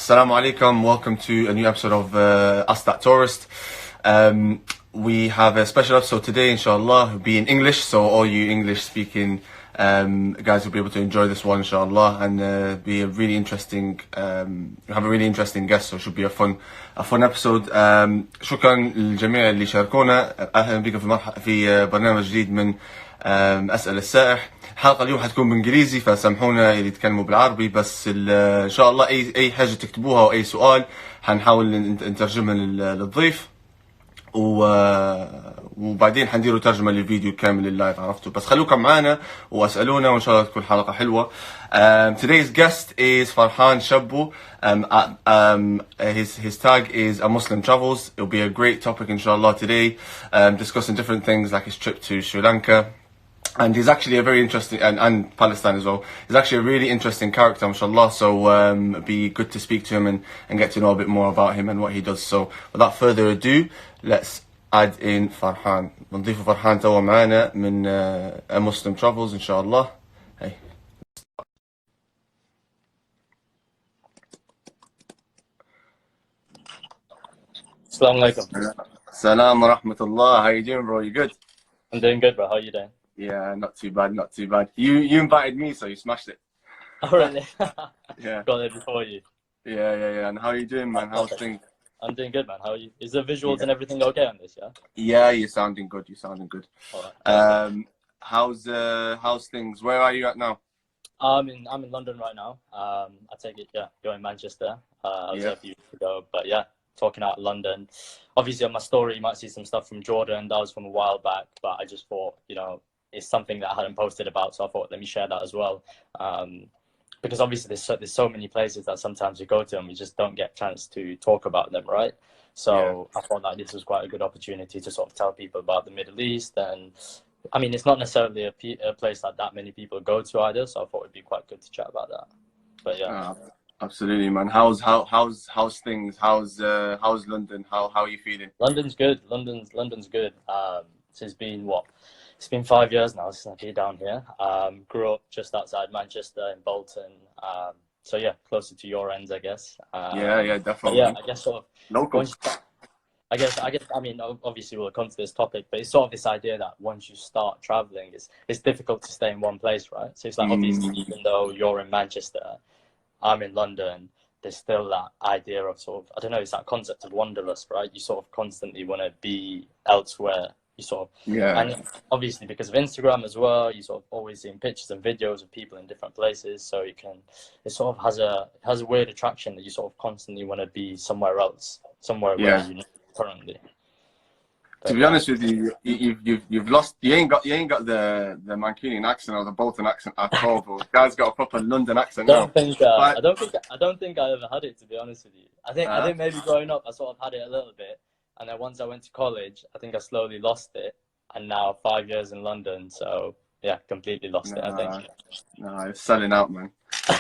Assalamu alaikum. Welcome to a new episode of Us That Tourist. We have a special episode today, inshallah. It'll be in English, so all you English-speaking guys will be able to enjoy this one, inshallah, and be a really interesting. Have a really interesting guest, so it should be a fun episode. شكرا للجميع اللي شاركونا. أهلا بكم في برنامج جديد من اسأل السائح. الحلقة اليوم حتكون بإنجليزي، فسامحونا اللي يتكلموا بالعربي، بس إن شاء الله أي حاجة تكتبوها أو أي سؤال حنحاول نترجمها للضيف، وبعدين حنديروا ترجمة للفيديو كامل اللايف، عرفتوا؟ بس خلوكم معانا واسألونا وإن شاء الله تكون حلقة حلوة. Today's guest is Farhan Chhabu. His tag is A Muslim Travels. It'll be a great topic, inshallah, today, discussing different things like his trip to Sri Lanka. And he's actually a very interesting, and Palestine as well. He's actually a really interesting character, mashallah. So it'd be good to speak to him and get to know a bit more about him and what he does. So without further ado, let's add in Farhan. بنضيف فرحان توا معانا من A Muslim Travels, inshallah. Hey. Assalamu alaikum. Salam wa rahmatullah. How you doing, bro? You good? I'm doing good, bro. How are you doing? Yeah, not too bad, not too bad. You invited me, so you smashed it. Oh, really? Yeah. Got there before you. Yeah. And how are you doing, man? How's Perfect. things? I'm doing good, man. How are you? Is the visuals and everything okay on this, yeah? Yeah, you're sounding good. All right. How's things? Where are you at now? I'm in London right now. I take it, yeah, you're in Manchester. I was there a few weeks ago, but yeah, talking out London. Obviously on my story, you might see some stuff from Jordan. That was from a while back, but I just thought, it's something that I hadn't posted about, so I thought, let me share that as well. Because obviously there's so many places that sometimes you go to and we just don't get a chance to talk about them, right? So I thought that this was quite a good opportunity to sort of tell people about the Middle East. And I mean, it's not necessarily a place that many people go to either, so I thought it'd be quite good to chat about that. But yeah. Absolutely, man. How's things? How's London? How are you feeling? London's good. London's good. It's been 5 years now since I've been down here. Grew up just outside Manchester in Bolton. So yeah, closer to your ends, I guess. Yeah, definitely. Yeah, I guess sort of local. I mean, obviously we'll come to this topic, but it's sort of this idea that once you start traveling, it's difficult to stay in one place, right? So it's like, obviously, even though you're in Manchester, I'm in London, there's still that idea of sort of, I don't know, it's that concept of wanderlust, right? You sort of constantly want to be elsewhere. You sort of, and obviously because of Instagram as well, you sort of always seeing pictures and videos of people in different places. So it sort of has a weird attraction that you sort of constantly want to be somewhere else, somewhere where you know currently. To be honest with you, you've lost. You ain't got the Mancunian accent or the Bolton accent at all. But the guy's got a proper London accent now. I don't think I ever had it, to be honest with you. I think maybe growing up I sort of had it a little bit, and then once I went to college, I think I slowly lost it, and now 5 years in London, so yeah, completely lost it. I think. No, it's selling out, man.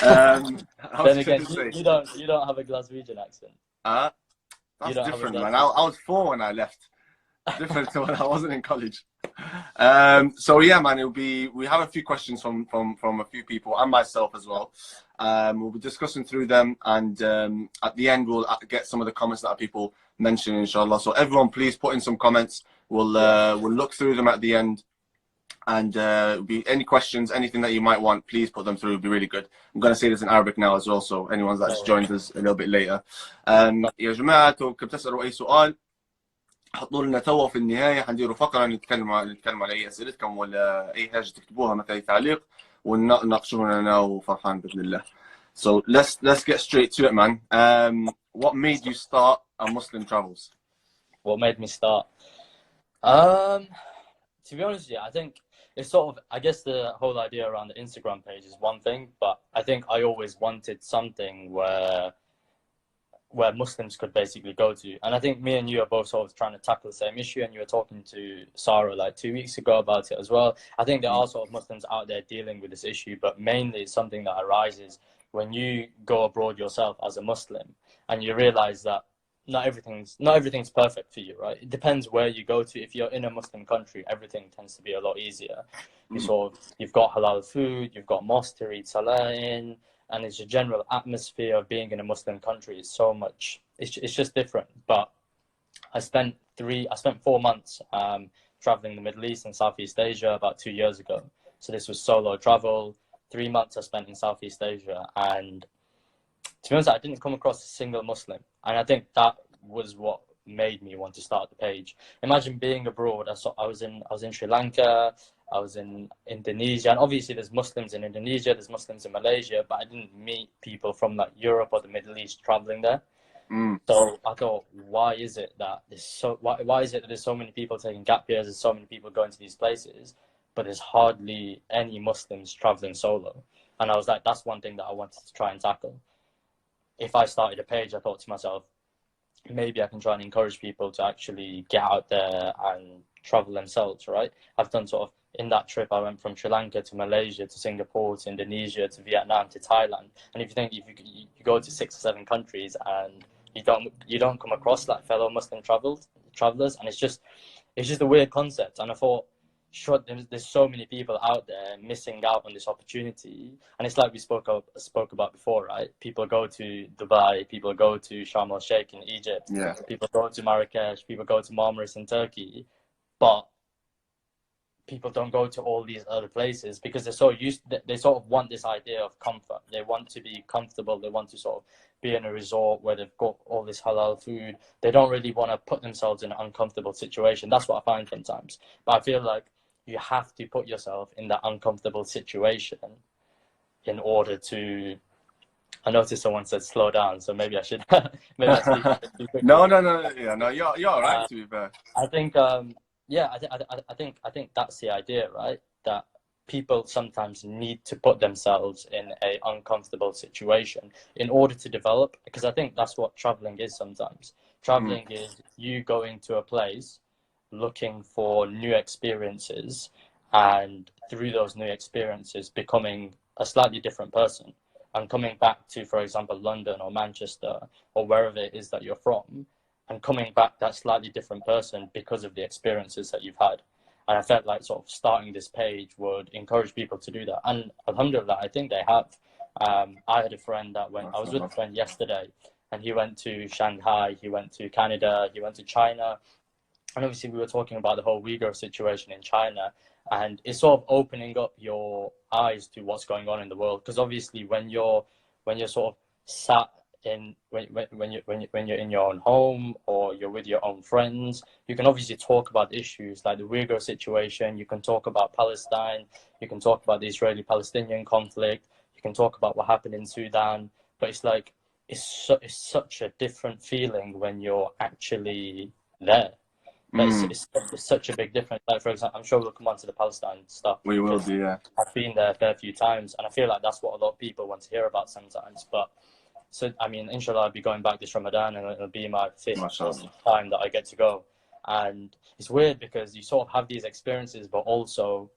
Then again, you don't have a Glaswegian accent. That's different, man. I was 4 when I left. Different to when I wasn't in college. So yeah, man, we have a few questions from a few people and myself as well. We'll be discussing through them, and at the end we'll get some of the comments that people mention, inshallah. So everyone, please put in some comments. We'll look through them at the end, and be any questions, anything that you might want, please put them through. It'll be really good. I'm going to say this in Arabic now as well, so anyone that's joined us a little bit later. يا جماعة كنت تسألوا أي سؤال حطوا لنا توا في النهاية، حنديروا فقرة نتكلم على أي أسئلتكم ولا أي حاجة تكتبوها مثل تعليق ونناقشوها أنا وفرحان بإذن الله. So let's get straight to it, man. What made you start A Muslim Travels? What made me start? To be honest with you, I think it's sort of, I guess the whole idea around the Instagram page is one thing, but I think I always wanted something where Muslims could basically go to. And I think me and you are both sort of trying to tackle the same issue, and you were talking to Sarah like 2 weeks ago about it as well. I think there are sort of Muslims out there dealing with this issue, but mainly it's something that arises when you go abroad yourself as a Muslim and you realize that not everything's perfect for you, right? It depends where you go to. If you're in a Muslim country, everything tends to be a lot easier. You've got halal food, you've got mosque to read salah in, and it's a general atmosphere of being in a Muslim country is so much. It's just different. But I spent 4 months traveling the Middle East and Southeast Asia about 2 years ago. So this was solo travel. 3 months I spent in Southeast Asia, and to be honest, I didn't come across a single Muslim, and I think that was what made me want to start the page. Imagine being abroad. I was in Sri Lanka, I was in Indonesia, and obviously there's Muslims in Indonesia, there's Muslims in Malaysia, but I didn't meet people from like Europe or the Middle East traveling there. So I thought, why is it that there's so many people taking gap years, there's so many people going to these places, but there's hardly any Muslims traveling solo? And I was like, that's one thing that I wanted to try and tackle. If I started a page, I thought to myself, maybe I can try and encourage people to actually get out there and travel themselves, right? I've done sort of, in that trip, I went from Sri Lanka to Malaysia to Singapore to Indonesia to Vietnam to Thailand. And if you think, if you go to 6 or 7 countries and you don't come across like fellow Muslim travelers, and it's just a weird concept. And I thought, sure, there's so many people out there missing out on this opportunity, and it's like we spoke about before, right? People go to Dubai, people go to Sharm el Sheikh in Egypt, people go to Marrakesh, people go to Marmaris in Turkey, but people don't go to all these other places because they're so used. They sort of want this idea of comfort. They want to be comfortable. They want to sort of be in a resort where they've got all this halal food. They don't really want to put themselves in an uncomfortable situation. That's what I find sometimes. But I feel like you have to put yourself in that uncomfortable situation in order to. I noticed someone said slow down, so maybe I should. Maybe I speak a bit too quickly. No. Yeah, no, you're all right, to be fair. I think. I think that's the idea, right? That people sometimes need to put themselves in an uncomfortable situation in order to develop, because I think that's what traveling is sometimes. Traveling is you going to a place, looking for new experiences, and through those new experiences becoming a slightly different person, and coming back to, for example, London or Manchester or wherever it is that you're from, and coming back that slightly different person because of the experiences that you've had. And I felt like sort of starting this page would encourage people to do that. And alhamdulillah, I think they have. I had a friend that I was with a friend yesterday, and he went to Shanghai, he went to Canada, he went to China. And obviously we were talking about the whole Uyghur situation in China, and it's sort of opening up your eyes to what's going on in the world. Because obviously when you're sort of sat in when you're in your own home or you're with your own friends, you can obviously talk about issues like the Uyghur situation, you can talk about Palestine, you can talk about the Israeli-Palestinian conflict, you can talk about what happened in Sudan, but it's like it's such a different feeling when you're actually there. But it's such a big difference. Like, for example, I'm sure we'll come on to the Palestine stuff. We will do, yeah. I've been there a fair few times, and I feel like that's what a lot of people want to hear about sometimes. But so, I mean, inshallah, I'll be going back this Ramadan, and it'll be my 5th time that I get to go. And it's weird because you sort of have these experiences, but also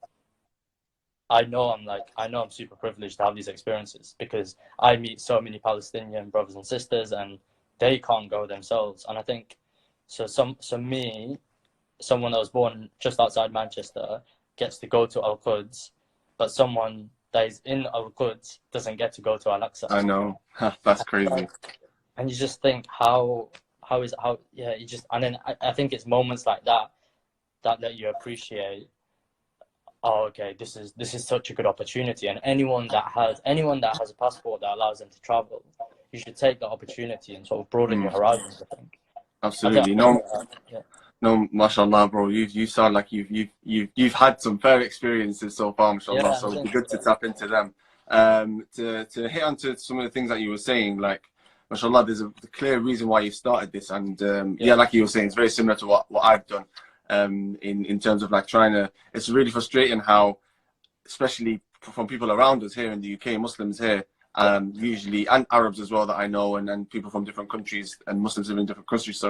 I know I'm super privileged to have these experiences because I meet so many Palestinian brothers and sisters, and they can't go themselves. And I think, me, someone that was born just outside Manchester gets to go to Al-Quds, but someone that is in Al-Quds doesn't get to go to Al-Aqsa. I know. That's crazy. And you just think, and then I think it's moments like that let you appreciate, oh, okay, this is such a good opportunity. And anyone that has a passport that allows them to travel, you should take the opportunity and sort of broaden your horizons, I think. Absolutely. No, mashallah, bro. You sound like you've had some fair experiences so far, mashallah. Yeah, so it'd be good to tap into them. To hit onto some of the things that you were saying, like, mashallah, there's a clear reason why you started this, and like you were saying, it's very similar to what I've done. In terms of like trying to, it's really frustrating how, especially from people around us here in the UK, Muslims here, usually, and Arabs as well that I know, and people from different countries, and Muslims living in different countries,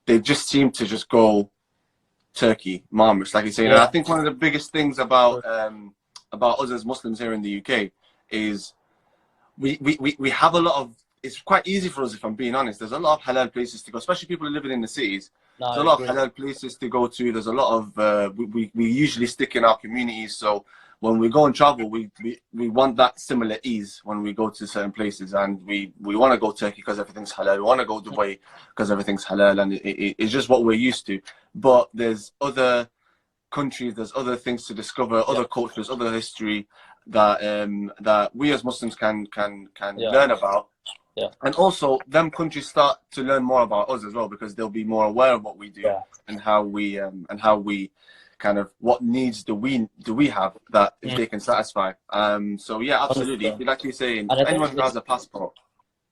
they just seem to just go Turkey, Marmaris, like you're saying. Yeah. And I think one of the biggest things about us as Muslims here in the UK is we have a lot of, it's quite easy for us, if I'm being honest. There's a lot of halal places to go, especially people who are living in the cities. There's a lot of halal places to go to. There's a lot of, we usually stick in our communities. So when we go and travel, we want that similar ease when we go to certain places, and we want to go Turkey because everything's halal. We want to go Dubai because everything's halal, and it's just what we're used to. But there's other countries, there's other things to discover, other cultures, other history that we as Muslims can learn about. Yeah. And also, them countries start to learn more about us as well, because they'll be more aware of what we do and how we kind of, what needs do we have that they can satisfy. So yeah, absolutely. Like you're saying, anyone who has a passport.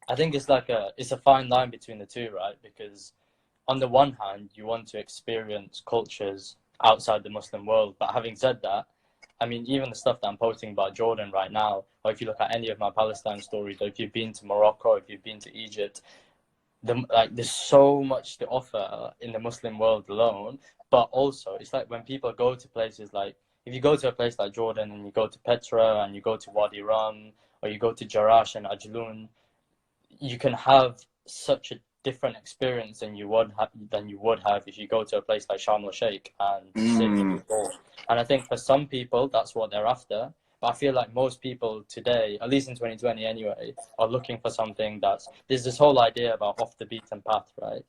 I think it's like it's a fine line between the two, right? Because on the one hand, you want to experience cultures outside the Muslim world, but having said that, I mean, even the stuff that I'm posting about Jordan right now, or if you look at any of my Palestine stories, or if you've been to Morocco, if you've been to Egypt, there's so much to offer in the Muslim world alone. But also, it's like when people go to places like, if you go to a place like Jordan and you go to Petra and you go to Wadi Rum, or you go to Jarash and Ajloun, you can have such a different experience than you would have if you go to a place like Sharm el Sheikh and sit in the port. And I think for some people that's what they're after, but I feel like most people today, at least in 2020 anyway, are looking for something there's this whole idea about off the beaten path, right?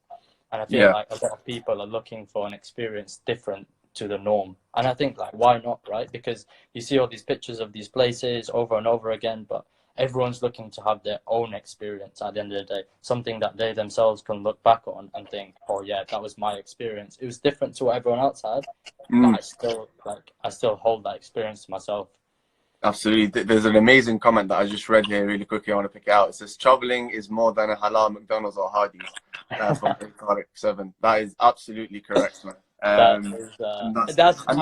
And I feel like a lot of people are looking for an experience different to the norm. And I think, like, why not, right? Because you see all these pictures of these places over and over again, but everyone's looking to have their own experience at the end of the day, something that they themselves can look back on and think, oh yeah, that was my experience. It was different to what everyone else had, but I still hold that experience to myself. Absolutely. There's an amazing comment that I just read here really quickly. I want to pick it out. It says, traveling is more than a halal McDonald's or Hardee's. From 7. That is absolutely correct, man. I'm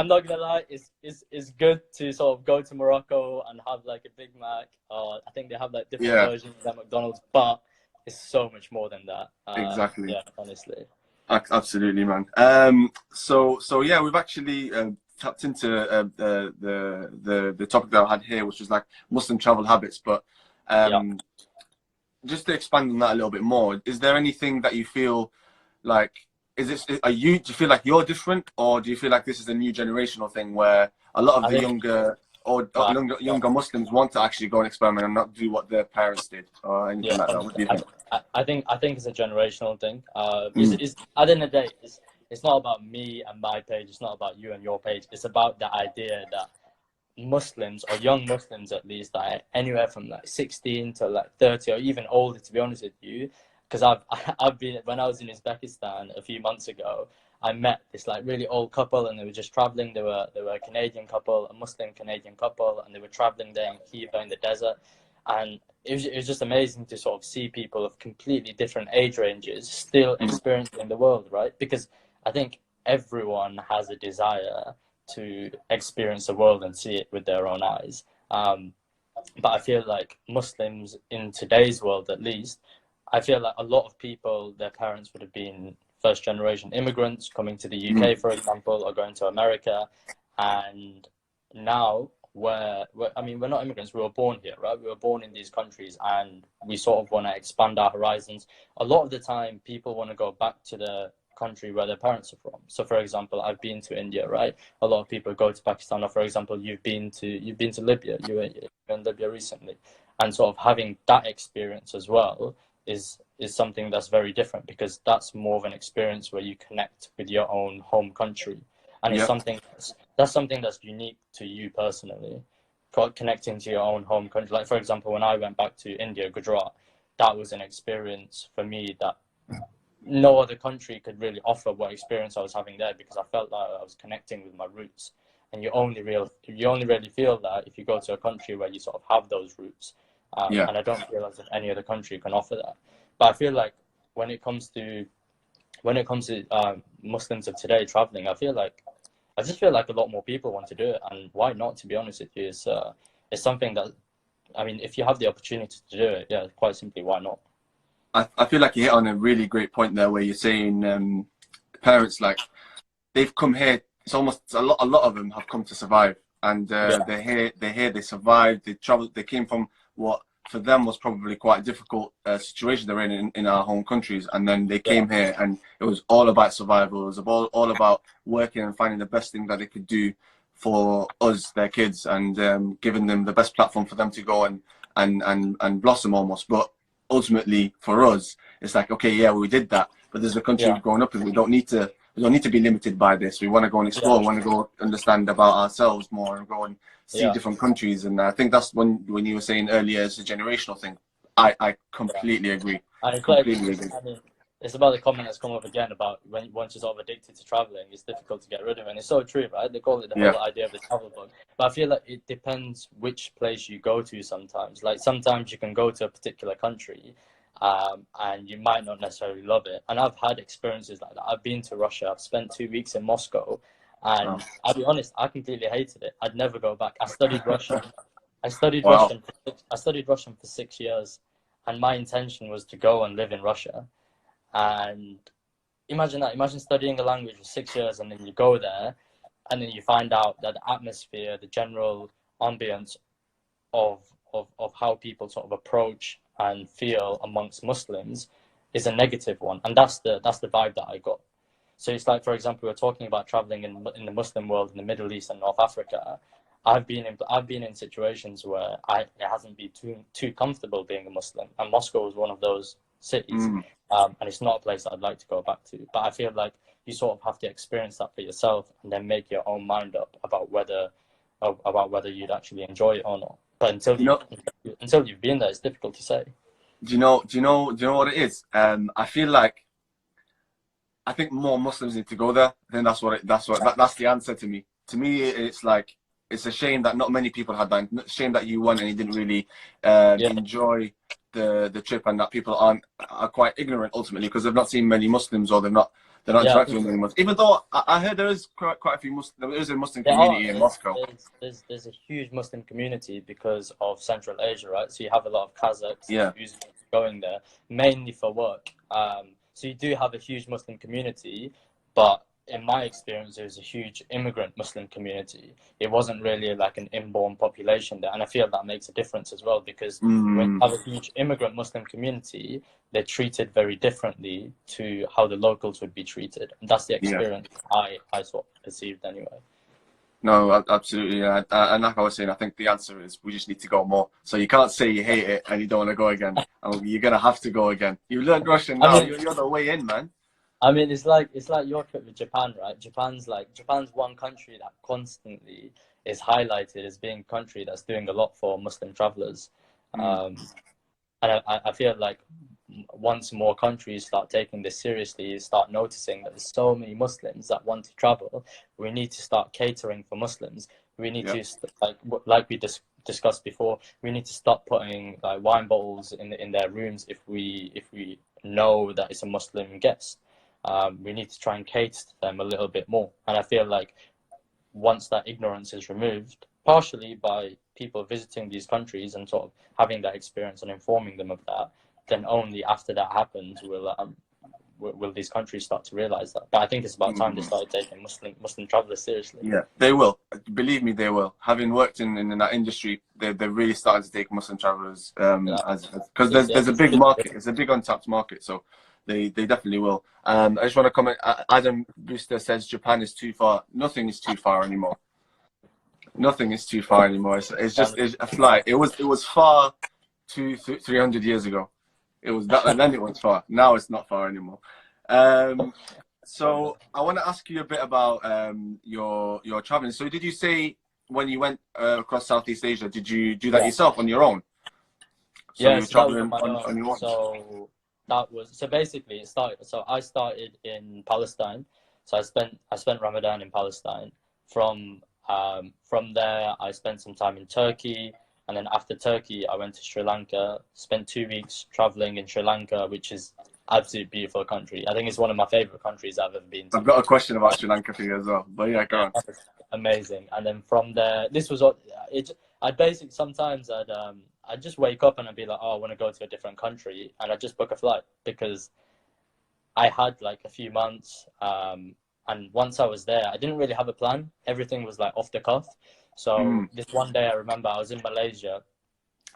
not gonna lie, it's good to sort of go to Morocco and have like a Big Mac, or I think they have like different versions of that McDonald's, but it's so much more than that. Exactly. Yeah, honestly. Absolutely, man. So yeah, we've actually tapped into the topic that I had here, which was like Muslim travel habits. But just to expand on that a little bit more, is there anything that you feel like, do you feel like you're different, or do you feel like this is a new generational thing where a lot of the younger Muslims want to actually go and experiment and not do what their parents did or anything like that? What do you think? I think it's a generational thing. It's at the end of the day, it's not about me and my page. It's not about you and your page. It's about the idea that Muslims, or young Muslims at least, like anywhere from like 16 to like 30 or even older, to be honest with you, because I've been, when I was in Uzbekistan a few months ago, I met this like really old couple, and they were just traveling. They were a Canadian couple, a Muslim Canadian couple, and they were traveling there in Kiva in the desert. And it was just amazing to sort of see people of completely different age ranges still experiencing the world, right? Because I think everyone has a desire to experience the world and see it with their own eyes. But I feel like Muslims in today's world, at least, I feel like a lot of people, their parents would have been first generation immigrants coming to the UK, for example, or going to America. And now we're not immigrants, we were born here, right? We were born in these countries, and we sort of want to expand our horizons. A lot of the time, people want to go back to the country where their parents are from. So for example, I've been to India, right? A lot of people go to Pakistan, or for example, you've been to Libya, you were in Libya recently. And sort of having that experience as well is something that's very different, because that's more of an experience where you connect with your own home country, and it's something that's unique to you personally, connecting to your own home country. Like for example, when I went back to India, Gujarat, that was an experience for me that no other country could really offer what experience I was having there, because I felt like I was connecting with my roots. And you only really feel that if you go to a country where you sort of have those roots. And I don't feel as if any other country can offer that. But I feel like when it comes to Muslims of today traveling, I just feel like a lot more people want to do it, and why not? To be honest with you, it's something that, I mean, if you have the opportunity to do it, quite simply, why not? I feel like you hit on a really great point there, where you're saying parents, like, they've come here. It's almost a lot of them have come to survive, and they're here. They survived. They traveled. They came from what for them was probably quite a difficult situation they're in our home countries, and then they came here, and it was all about survival. It was all about working and finding the best thing that they could do for us, their kids, and giving them the best platform for them to go and blossom almost. But ultimately, for us, it's like, okay, yeah, we did that, but there's a country we've grown up in. We don't need to be limited by this. We want to go and explore. We want to go understand about ourselves more and go and see different countries. And I think that's when you were saying earlier, it's a generational thing. I completely agree. I mean, it's about the comment that's come up again about once you're sort of addicted to traveling, it's difficult to get rid of it. And it's so true, right? They call it the whole idea of the travel bug. But I feel like it depends which place you go to sometimes. Like sometimes you can go to a particular country and you might not necessarily love it. And I've had experiences like that. I've been to Russia. I've spent 2 weeks in Moscow. And I'll be honest, I completely hated it. I'd never go back. I studied Russian. I studied Russian for 6 years. And my intention was to go and live in Russia. And imagine that. Imagine studying a language for 6 years and then you go there and then you find out that the atmosphere, the general ambience of how people sort of approach and feel amongst Muslims is a negative one. And that's the vibe that I got. So it's like, for example, we're talking about traveling in the Muslim world, in the Middle East and North Africa. I've been in situations where it hasn't been too comfortable being a Muslim, and Moscow is one of those cities, and it's not a place that I'd like to go back to. But I feel like you sort of have to experience that for yourself, and then make your own mind up about whether you'd actually enjoy it or not. But until you've been there, it's difficult to say. Do you know what it is? I think more Muslims need to go there. I think that's the answer to me. To me, it's like, it's a shame that not many people had that. It's a shame that you won and you didn't really enjoy the trip, and that people are quite ignorant ultimately because they've not seen many Muslims, or they're not interacting with many Muslims. Even though I heard there is quite a few Muslims, there is a Muslim community in Moscow. There's a huge Muslim community because of Central Asia, right? So you have a lot of Kazakhs who's going there mainly for work. So you do have a huge Muslim community, but in my experience, there was a huge immigrant Muslim community. It wasn't really like an inborn population there. And I feel that makes a difference as well, because when you have a huge immigrant Muslim community, they're treated very differently to how the locals would be treated. And that's the experience I sort of perceived anyway. No, absolutely. And like I was saying, I think the answer is we just need to go more. So you can't say you hate it and you don't want to go again. You're going to have to go again. You learned Russian now. You're the way in, man. I mean, it's like your trip with Japan, right? Japan's one country that constantly is highlighted as being a country that's doing a lot for Muslim travelers. And I feel like once more countries start taking this seriously, start noticing that there's so many Muslims that want to travel, we need to start catering for Muslims. We need to, like we discussed before, we need to stop putting like wine bottles in their rooms if we know that it's a Muslim guest. We need to try and cater to them a little bit more. And I feel like once that ignorance is removed, partially by people visiting these countries and sort of having that experience and informing them of that, then only after that happens will these countries start to realize that. But I think it's about time they started taking Muslim travelers seriously. Yeah, they will. Believe me, they will. Having worked in that industry, they're really starting to take Muslim travelers because there's a big market. It's a big untapped market. So they definitely will. I just want to comment. Adam Brewster says Japan is too far. Nothing is too far anymore. Nothing is too far anymore. It's just a flight. It was far 300 years ago. It was that, and then it was far. Now it's not far anymore. So I want to ask you a bit about your traveling. So did you say when you went across Southeast Asia, did you do that yourself on your own? So you were traveling on your own. So basically it started. So I started in Palestine. So I spent Ramadan in Palestine. From there, I spent some time in Turkey. And then after Turkey, I went to Sri Lanka, spent 2 weeks traveling in Sri Lanka, which is absolutely beautiful country. I think it's one of my favorite countries I've ever been to. I've got a question about Sri Lanka for you as well, but yeah, go on. Amazing. And then from there, this was it. Sometimes I'd just wake up and I'd be like, oh, I want to go to a different country, and I'd just book a flight because I had like a few months. And once I was there, I didn't really have a plan. Everything was like off the cuff. So this one day I remember I was in Malaysia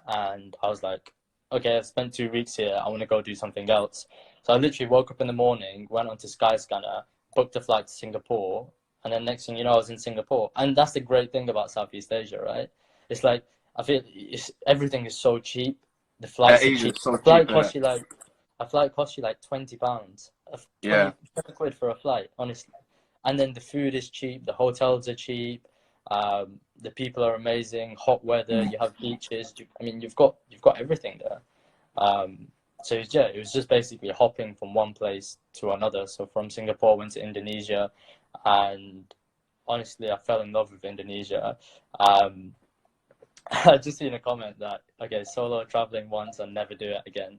and I was like, okay, I've spent 2 weeks here. I want to go do something else. So I literally woke up in the morning, went onto Skyscanner, booked a flight to Singapore, and then next thing you know, I was in Singapore. And that's the great thing about Southeast Asia, right? It's like, I feel everything is so cheap. The flights are cheap. So A flight cheap, costs you like £20, 20 quid for a flight, honestly. And then the food is cheap, the hotels are cheap, the people are amazing, hot weather, you have beaches. I mean, you've got everything there. So yeah, it was just basically hopping from one place to another. So from Singapore, went to Indonesia, and honestly, I fell in love with Indonesia. I just seen a comment that, okay, solo traveling once and never do it again.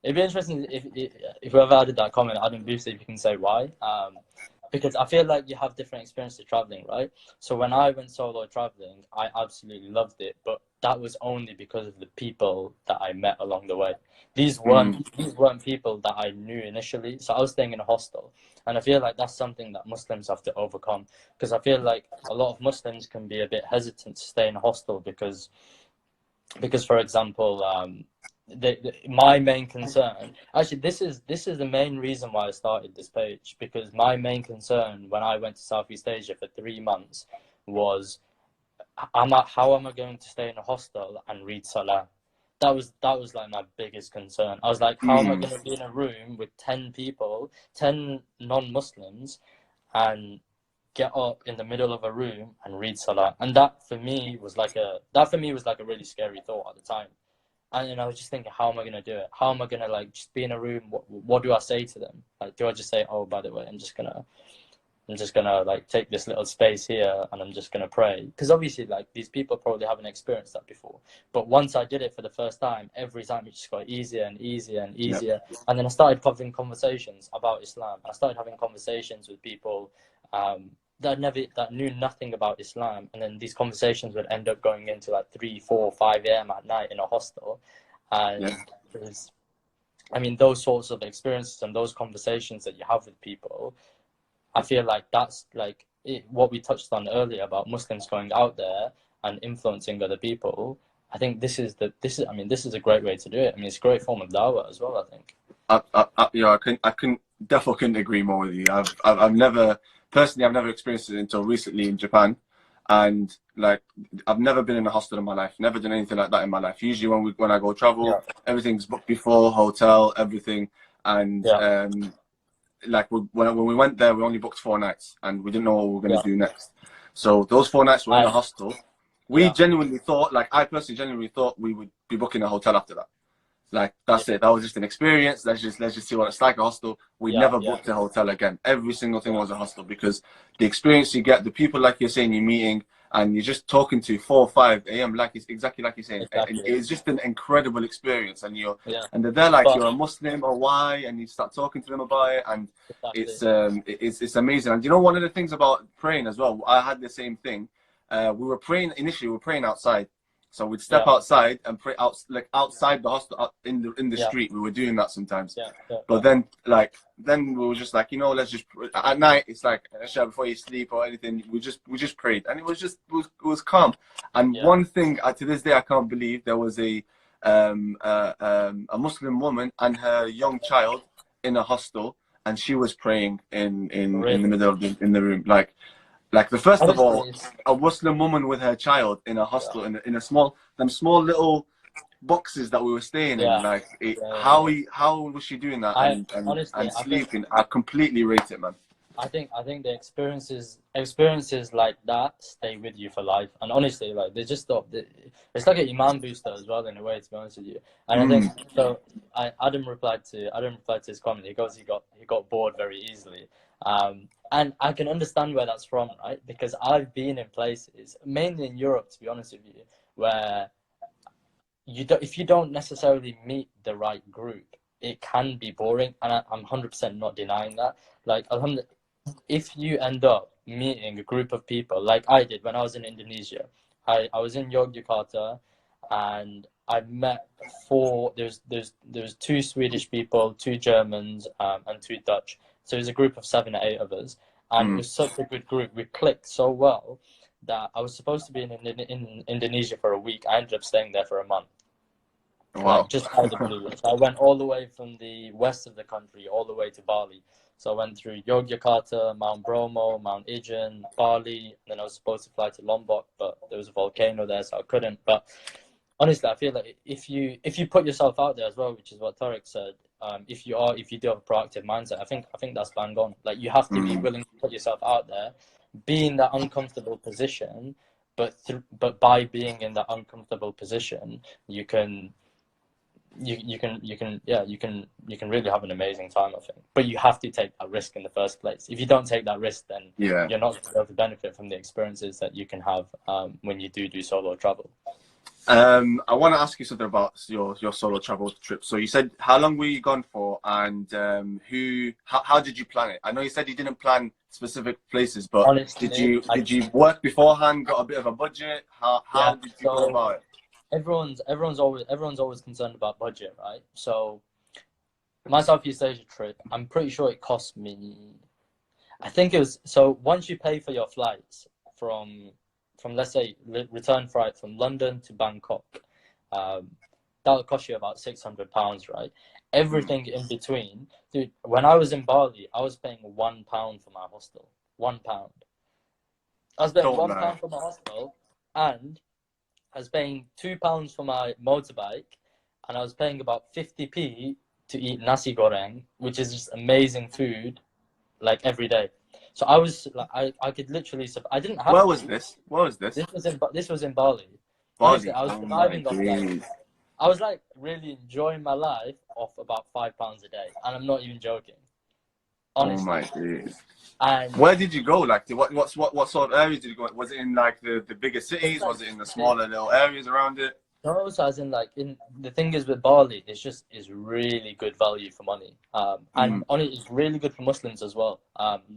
It'd be interesting if whoever added that comment, Adam Booster, if you can say why. Because I feel like you have different experiences traveling, right? So when I went solo traveling, I absolutely loved it, but that was only because of the people that I met along the way. These weren't people that I knew initially. So I was staying in a hostel, and I feel like that's something that Muslims have to overcome, because I feel like a lot of Muslims can be a bit hesitant to stay in a hostel because for example, my main concern, actually, this is the main reason why I started this page, because my main concern when I went to Southeast Asia for 3 months was, how am I going to stay in a hostel and read Salah? That was like my biggest concern. I was like, how am I going to be in a room with 10 people, 10 non-Muslims, and get up in the middle of a room and read Salah? And that for me was like a really scary thought at the time. And I was just thinking, how am I going to do it? How am I going to like just be in a room? What do I say to them? Like, do I just say, oh, by the way, I'm just gonna like take this little space here and I'm just gonna pray? Because obviously, like, these people probably haven't experienced that before. But once I did it for the first time, every time it just got easier and easier and easier. Yep. And then I started having conversations about Islam. I started having conversations with people that knew nothing about Islam, and then these conversations would end up going into like 3, 4, 5 a.m. at night in a hostel. And I mean, those sorts of experiences and those conversations that you have with people, I feel like that's like what we touched on earlier about Muslims going out there and influencing other people. I think this is a great way to do it. I mean, it's a great form of dawah as well, I think. I couldn't agree more with you. I've never experienced it until recently in Japan, and like, I've never been in a hostel in my life, never done anything like that in my life. Usually when I go travel, everything's booked before, hotel, everything. And like, when we went there, we only booked 4 nights and we didn't know what we were going to do next. So those 4 nights were in a hostel. We genuinely thought, like, I personally genuinely thought we would be booking a hotel after that. Like, that's it. That was just an experience. Let's just see what it's like, a hostel. We never booked a hotel again. Every single thing was a hostel, because the experience you get, the people, like you're saying, you're meeting and you're just talking to 4 or 5 a.m. like it's exactly like you're saying. Exactly. It's just an incredible experience, and and they're there like, you're a Muslim or why, and you start talking to them about it, and it's amazing. And you know, one of the things about praying as well, I had the same thing. We were praying outside. So we'd step outside and pray outside the hostel, in the street. We were doing that sometimes. But then we were just like, let's just, at night, it's like, before you sleep or anything, we just prayed, and it was calm. And one thing, to this day I can't believe, there was a Muslim woman and her young child in a hostel, and she was praying in the middle of in the room, like the first of all, a Muslim woman with her child in a hostel, in a small little boxes that we were staying in. Like, how was she doing that and sleeping? I completely rate it, man. I think the experiences like that stay with you for life. And honestly, like, they just stop. It's like an iman booster as well, in a way, to be honest with you. And I think so. Adam replied to his comment. He goes, he got bored very easily. And I can understand where that's from, right? Because I've been in places, mainly in Europe, to be honest with you, where if you don't necessarily meet the right group, it can be boring. And I'm 100% not denying that. Like, if you end up meeting a group of people, like I did when I was in Indonesia, I was in Yogyakarta, and I met there's 2 Swedish people, 2 Germans, and 2 Dutch. So it was a group of 7 or 8 of us, and it was such a good group. We clicked so well that I was supposed to be in Indonesia for a week. I ended up staying there for a month. Wow. Like, just out of the blue. So I went all the way from the west of the country all the way to Bali. So I went through Yogyakarta, Mount Bromo, Mount Ijen, Bali, and then I was supposed to fly to Lombok, but there was a volcano there, so I couldn't. But honestly, I feel like if you put yourself out there as well, which is what Tariq said, if you do have a proactive mindset, I think that's bang on. Like, you have to be willing to put yourself out there, be in that uncomfortable position, but by being in that uncomfortable position, you can really have an amazing time, I think. But you have to take that risk in the first place. If you don't take that risk, then you're not going to be able to benefit from the experiences that you can have when you do solo travel. I want to ask you something about your solo travel trip. So you said, how long were you gone for, and how did you plan it? I know you said you didn't plan specific places, but honestly, did you work beforehand? Got a bit of a budget? How did you go about it? Everyone's always concerned about budget, right? So my Southeast Asia trip, I'm pretty sure it cost me, I think it was, so once you pay for your flights from let's say return flight from London to Bangkok, that would cost you about £600, right? Everything in between, dude. When I was in Bali, I was paying £1 for my hostel. £1. I was paying £1 for my hostel, and I was paying £2 for my motorbike, and I was paying about 50p to eat nasi goreng, which is just amazing food, like every day. So I was like, I could literally, I didn't have. Where was this? This was in Bali. Honestly, I was surviving off like, I was like really enjoying my life off about £5 a day, and I'm not even joking. Honestly. Oh my days. And where did you go? Like, what sort of areas did you go? Was it in like the bigger cities? Was it in the smaller little areas around it? No, so as in like the thing is with Bali, it's really good value for money. And honestly, it's really good for Muslims as well.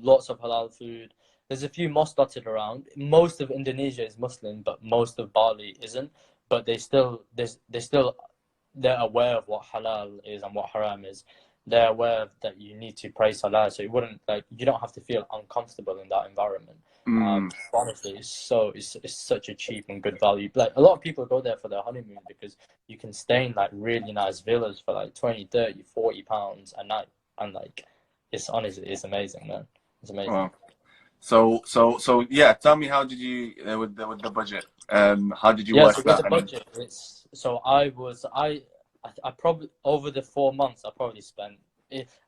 Lots of halal food. There's a few mosques dotted around. Most of Indonesia is Muslim, but most of Bali isn't. But they're aware of what halal is and what haram is. They're aware that you need to praise Allah, so you don't have to feel uncomfortable in that environment. Honestly, it's such a cheap and good value. Like, a lot of people go there for their honeymoon because you can stay in like really nice villas for like 20, 30, 40 pounds a night, and like it's amazing, man. It's amazing. Wow. So yeah, tell me, how did you with the budget? How did you work so that? With the budget, I probably, over the 4 months, I probably spent,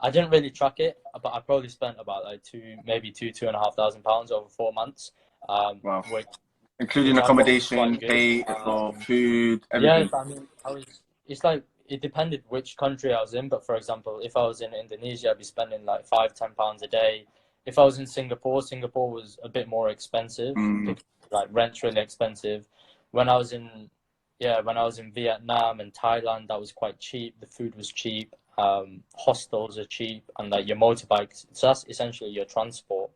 I didn't really track it, but I probably spent about like £2,500 over 4 months. Wow. Including accommodation, pay for food, everything. Yeah, I mean, it's like, it depended which country I was in, but for example, if I was in Indonesia, I'd be spending like £5-10 a day. If I was in Singapore was a bit more expensive, because, like, rent's really expensive. When I was in Vietnam and Thailand, that was quite cheap. The food was cheap. Hostels are cheap, and like your motorbikes, so that's essentially your transport.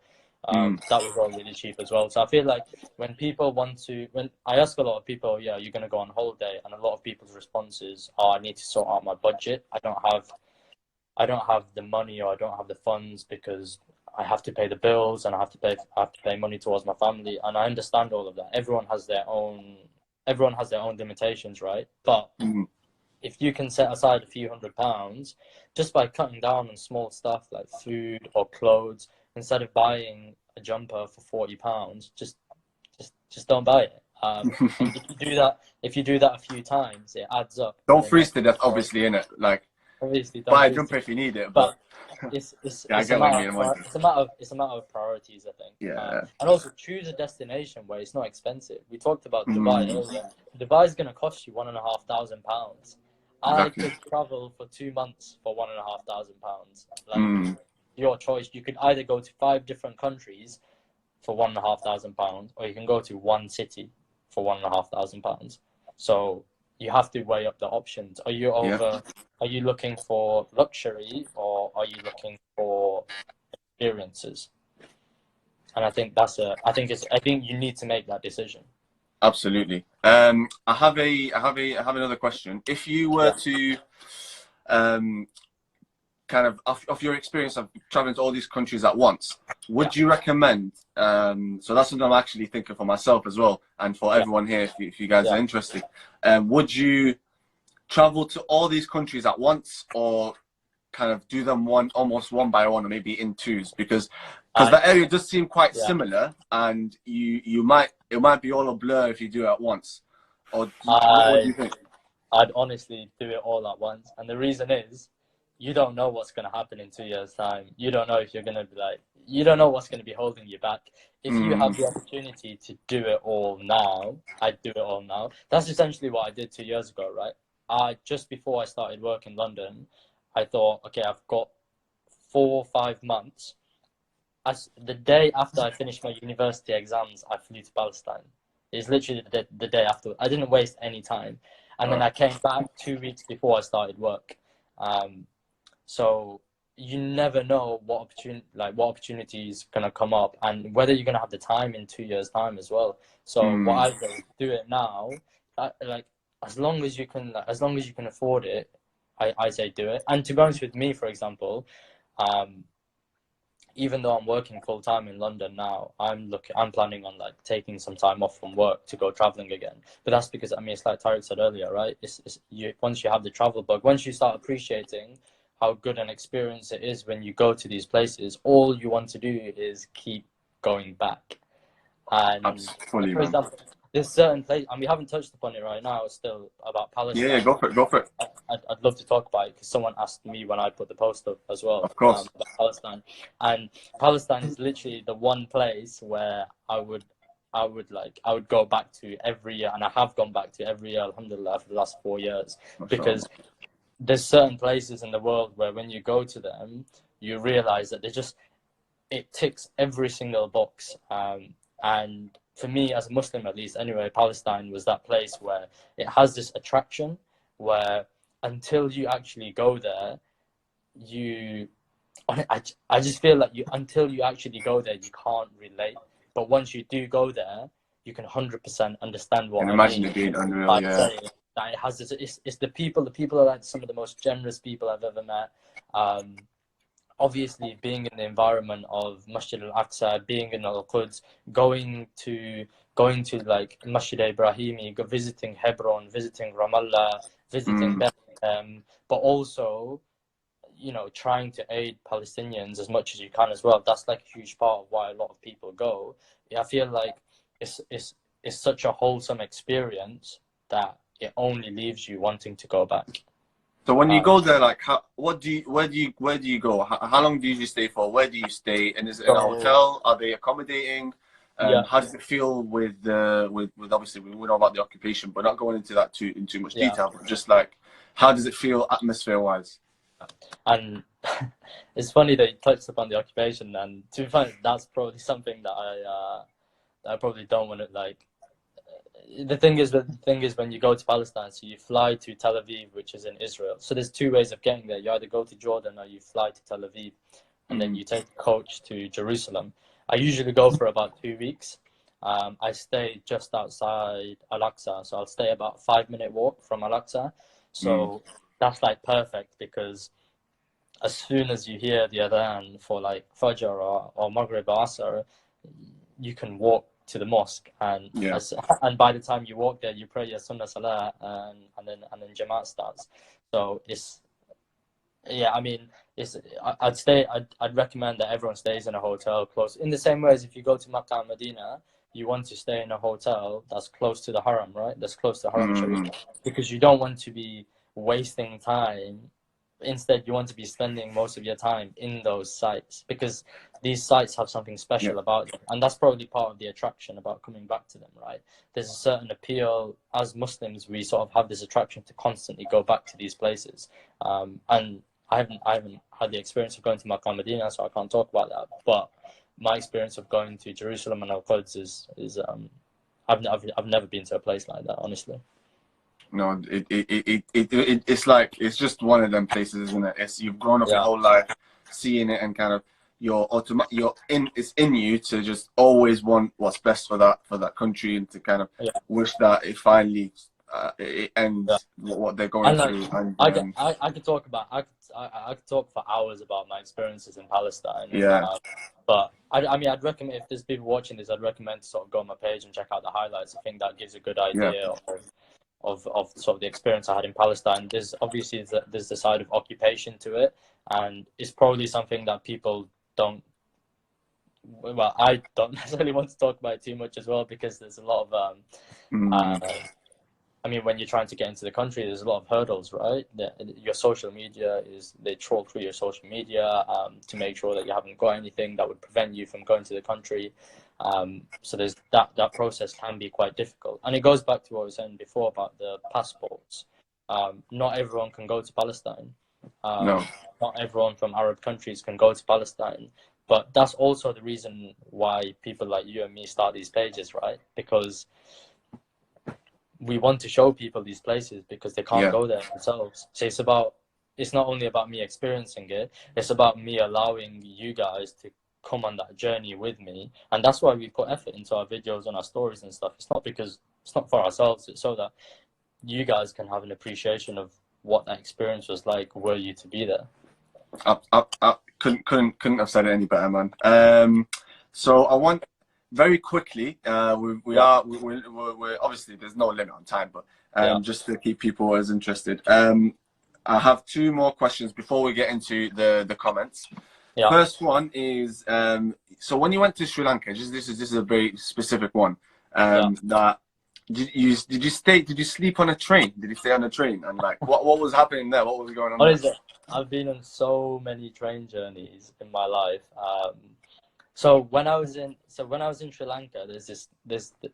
That was all really cheap as well. So I feel like when I ask a lot of people, yeah, you're gonna go on holiday, and a lot of people's responses are, I need to sort out my budget. I don't have the money, or I don't have the funds, because I have to pay the bills, and I have to pay money towards my family. And I understand all of that. Everyone has their own limitations, right? But if you can set aside a few £100 just by cutting down on small stuff like food or clothes, instead of buying a jumper for £40, just don't buy it. And if you do that a few times, it adds up. Don't freeze to death, obviously, innit? Like, obviously, buy a jumper if you need it, but it's a matter of priorities, I think. Yeah. And also choose a destination where it's not expensive. We talked about Dubai earlier. Dubai is going to cost you £1,500. I could travel for 2 months for £1,500. Like, your choice. You could either go to 5 different countries for £1,500, or you can go to one city for £1,500. So you have to weigh up the options. Are you looking for luxury, or are you looking for experiences? And I think I think you need to make that decision. Absolutely. I have another question. If you were to kind of your experience of traveling to all these countries at once, would you recommend, so that's something I'm actually thinking for myself as well, and for everyone here, if you guys are interested, would you travel to all these countries at once, or kind of do them almost one by one, or maybe in twos? Because that area does seem quite similar, and it might be all a blur if you do it at once. Or what do you think? I'd honestly do it all at once, and the reason is, you don't know what's going to happen in 2 years' time. You don't know if you're going to be like, you don't know what's going to be holding you back. If you have the opportunity to do it all now, I'd do it all now. That's essentially what I did 2 years ago, right? Just before I started work in London, I thought, okay, I've got 4 or 5 months. As the day after I finished my university exams, I flew to Palestine. It's literally the day after. I didn't waste any time. And then I came back 2 weeks before I started work. So you never know what opportunity is gonna come up, and whether you're gonna have the time in 2 years' time as well. So what I do it now. Like as long as you can afford it, I say do it. And to be honest with me, for example, even though I'm working full time in London now, I'm planning on like taking some time off from work to go traveling again. But that's because, I mean, it's like Tariq said earlier, right? Once you have the travel bug, once you start appreciating how good an experience it is when you go to these places, all you want to do is keep going back. And for example, there's certain places, and we haven't touched upon it right now, still about Palestine. Yeah, go for it. I'd love to talk about it because someone asked me when I put the post up as well. Of course. About Palestine. And Palestine is literally the one place where I would go back to every year, and I have gone back to every year, alhamdulillah, for the last 4 years. Because there's certain places in the world where when you go to them, you realize that it ticks every single box. And for me, as a Muslim at least, anyway, Palestine was that place where it has this attraction where until you actually go there, I just feel like until you actually go there, you can't relate. But once you do go there, you can 100% understand what I imagine mean. it being unreal, That it has this, it's the people are like some of the most generous people I've ever met. Obviously, being in the environment of Masjid al-Aqsa, being in Al-Quds, going to like Masjid Ibrahimi, visiting Hebron, visiting Ramallah, visiting Bethlehem, but also, you know, trying to aid Palestinians as much as you can as well. That's like a huge part of why a lot of people go. I feel like it's such a wholesome experience that it only leaves you wanting to go back. So when you go there, like, where do you go? How long do you usually stay for? Where do you stay? And is it in a hotel? Are they accommodating? How does it feel with obviously we know about the occupation, but not going into that in too much detail. But just like, how does it feel atmosphere wise? And it's funny that you touched upon the occupation, and to be frank, that's probably something that I probably don't want to like. The thing is when you go to Palestine, so you fly to Tel Aviv, which is in Israel. So there's 2 ways of getting there. You either go to Jordan or you fly to Tel Aviv, and then you take a coach to Jerusalem. I usually go for about 2 weeks. I stay just outside Al-Aqsa, so I'll stay about a 5-minute walk from Al-Aqsa. So that's like perfect, because as soon as you hear the adhan for like Fajr or Maghrib or Asr, you can walk to the mosque, and and by the time you walk there, you pray your Sunnah Salah, and then Jamaat starts. So I'd recommend that everyone stays in a hotel close. In the same way as if you go to Makkah and Medina, you want to stay in a hotel that's close to the Haram, right? That's close to Haram Sharif, because you don't want to be wasting time. Instead, you want to be spending most of your time in those sites, because these sites have something special about them. And that's probably part of the attraction about coming back to them, right? There's a certain appeal. As Muslims, we sort of have this attraction to constantly go back to these places. And I haven't had the experience of going to Makkah and Medina, so I can't talk about that. But my experience of going to Jerusalem and Al-Quds is I've never been to a place like that, honestly. No, it's like, it's just one of them places, isn't it? You've grown up your whole life seeing it, and kind of it's in you to just always want what's best for that country, and to kind of wish that it finally it ends what they're going through. And I could talk for hours about my experiences in Palestine. But I mean, I'd recommend, if there's people watching this, I'd recommend to sort of go on my page and check out the highlights. I think that gives a good idea of sort of the experience I had in Palestine. There's obviously there's the side of occupation to it, and it's probably something that people don't. Well, I don't necessarily want to talk about it too much as well, because there's a lot of I mean, when you're trying to get into the country, there's a lot of hurdles, right? Your social media they troll through your social media to make sure that you haven't got anything that would prevent you from going to the country. So there's that process can be quite difficult, and it goes back to what I was saying before about the passports. Not everyone can go to Palestine. No. Not everyone from Arab countries can go to Palestine. But that's also the reason why people like you and me start these pages, right? Because we want to show people these places because they can't go there themselves. So it's not only about me experiencing it, it's about me allowing you guys to come on that journey with me. And that's why we put effort into our videos and our stories and stuff. It's not for ourselves, it's so that you guys can have an appreciation of what that experience was like were you to be there. Couldn't have said it any better, man. So I want very quickly. We're obviously there's no limit on time, but just to keep people as interested. I have two more questions before we get into the comments. Yeah. First one is so when you went to Sri Lanka, this is a very specific one. That did you sleep on a train? Did you stay on a train? And like what was happening there? What was going on? Honestly, I've been on so many train journeys in my life. So when I was in Sri Lanka, it's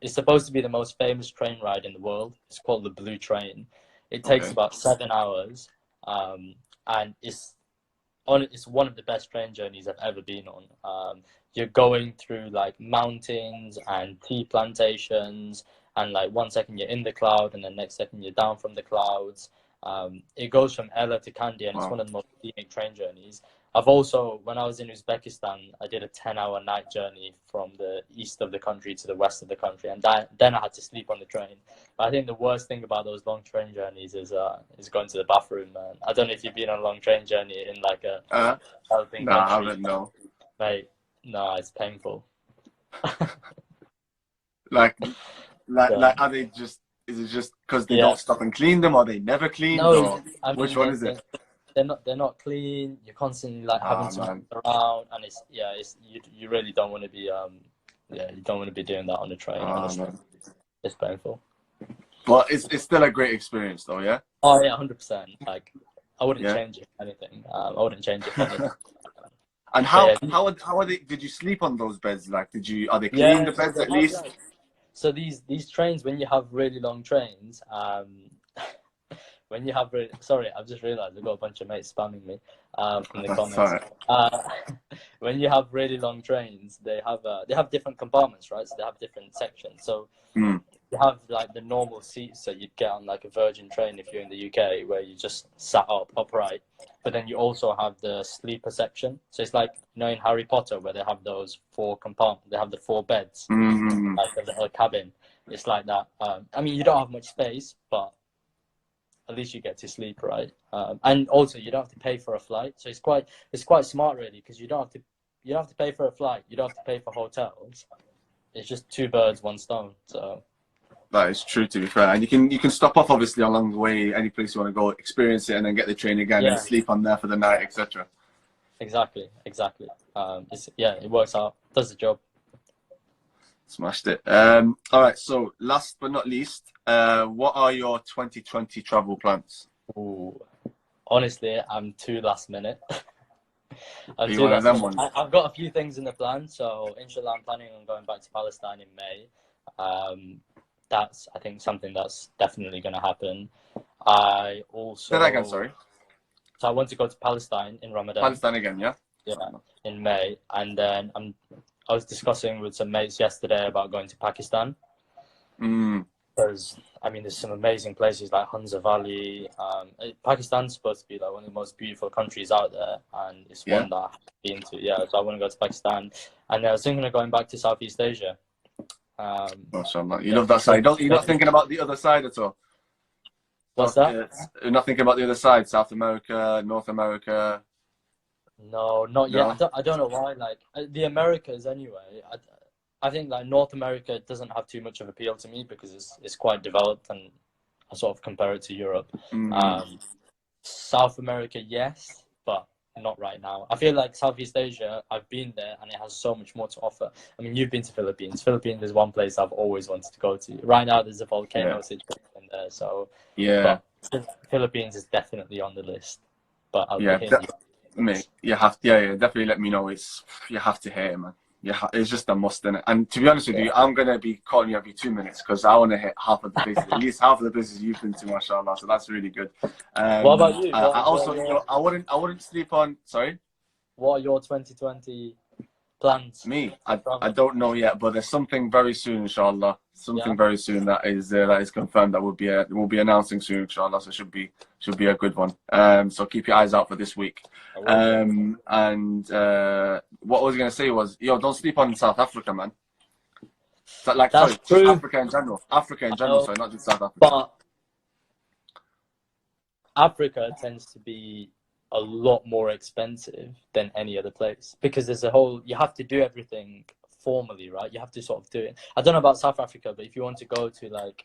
supposed to be the most famous train ride in the world. It's called the Blue Train. It takes about 7 hours, and it's one of the best train journeys I've ever been on. You're going through like mountains and tea plantations, and like 1 second you're in the cloud, and the next second you're down from the clouds. It goes from Ella to Kandy, and it's one of the most scenic train journeys. I've also, when I was in Uzbekistan, I did a 10-hour night journey from the east of the country to the west of the country, and then I had to sleep on the train. But I think the worst thing about those long train journeys is going to the bathroom, man. I don't know if you've been on a long train journey in like a developing country. I haven't, no. Mate, no, it's painful. like, are they just? Is it just because they don't stop and clean them, or they never clean? No, which one is it? They're not clean. You're constantly like having to move around, and you really don't want to be you don't want to be doing that on the train. Honestly, it's painful. But it's still a great experience, though, yeah. Oh yeah, 100%. Like I wouldn't change it anything. I wouldn't change it for anything. And how are they? Did you sleep on those beds? Like, are they clean the beds at least? Like, so these trains, when you have really long trains, when you have sorry, I've just realised I've got a bunch of mates spamming me in the comments. When you have really long trains, they have different compartments, right? So they have different sections. So you have like the normal seats that you'd get on like a Virgin train if you're in the UK, where you just sat upright. But then you also have the sleeper section. So it's like, you know, in Harry Potter, where they have those 4 compartments, they have the 4 beds, like a little cabin. It's like that. I mean, you don't have much space, but at least you get to sleep, right? And also you don't have to pay for a flight. So it's quite smart, really, because you don't have to pay for a flight. You don't have to pay for hotels. It's just 2 birds, 1 stone. So that is true, to be fair. And you can stop off obviously along the way, any place you want to go, experience it, and then get the train again and sleep on there for the night, etc. Exactly. It works out, does the job. Smashed it. All right, so last but not least, what are your 2020 travel plans? Ooh, honestly, I'm too last minute. Are you one of them ones? I've got a few things in the plan. So inshallah, I'm planning on going back to Palestine in May. That's, I think, something that's definitely going to happen. I also... Say that again, sorry. So I want to go to Palestine in Ramadan. Palestine again, yeah? Yeah, in May. And then I was discussing with some mates yesterday about going to Pakistan. Because, I mean, there's some amazing places like Hunza Valley. Pakistan's supposed to be like one of the most beautiful countries out there. And it's one that I've been to. Yeah, so I want to go to Pakistan. And I was thinking of going back to Southeast Asia. You love that side. You're not thinking about the other side at all? What's that? You're not thinking about the other side, South America, North America? No, not yet. I don't know why. Like the Americas, anyway. I think like North America doesn't have too much of appeal to me because it's quite developed, and sort of compare it to Europe. South America, yes, but not right now. I feel like Southeast Asia, I've been there and it has so much more to offer. I mean, you've been to Philippines. Philippines is one place I've always wanted to go to. Right now, there's a volcano situation there, so yeah. But Philippines is definitely on the list. But I'll Yeah, be hitting mate, you have to, yeah, definitely let me know. You have to hear it, man. Yeah, it's just a must, innit? And to be honest with you, I'm gonna be calling you every 2 minutes because I want to hit half of the places, at least half of the places you've been to, mashallah. So that's really good. what about you? I also, you know, I wouldn't sleep on. Sorry. What are your 2020 plans? Me, I don't know yet, but there's something very soon, inshallah. Something very soon that is confirmed that we'll be announcing soon, inshallah. So it should be a good one. So keep your eyes out for this week. And what I was gonna say was, yo, don't sleep on South Africa, man. Like, That's sorry, true. Africa in general. Africa in general, sorry, not just South Africa. But Africa tends to be a lot more expensive than any other place because there's you have to do everything formally, right? You have to sort of do it. I don't know about South Africa, but if you want to go to like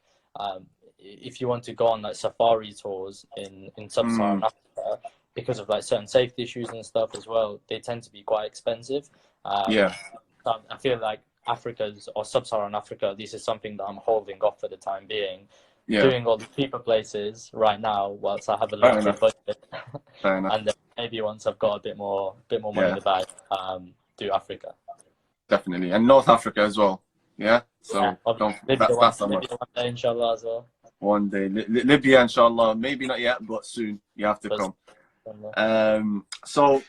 if you want to go on like safari tours in sub-Saharan Africa, because of like certain safety issues and stuff as well, they tend to be quite expensive. I feel like Africa's or sub-Saharan Africa, at least, is something that I'm holding off for the time being. Doing all the cheaper places right now whilst I have a limited budget. And then maybe once I've got a bit more money in the bag, do Africa. Definitely. And North Africa as well. Yeah? So that's one day, inshallah, as well. One day. Libya, inshallah. Maybe not yet, but soon. You have to come. So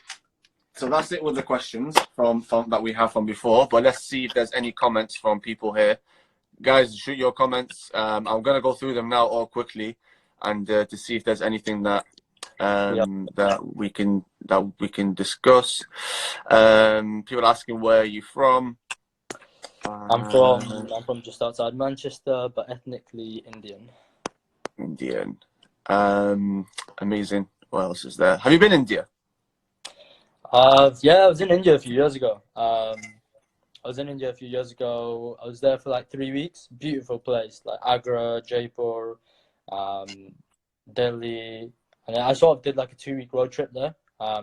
that's it with the questions from that we have from before. But let's see if there's any comments from people here. Guys, shoot your comments. I'm gonna go through them now all quickly, and to see if there's anything that that we can discuss. People asking where are you from. I'm from just outside Manchester, but ethnically Indian. Amazing. What else is there? Have you been in India? Yeah, I was in India a few years ago. I was in India a few years ago. I was there for like 3 weeks. Beautiful place, like Agra, Jaipur, Delhi, and I sort of did like a 2-week road trip there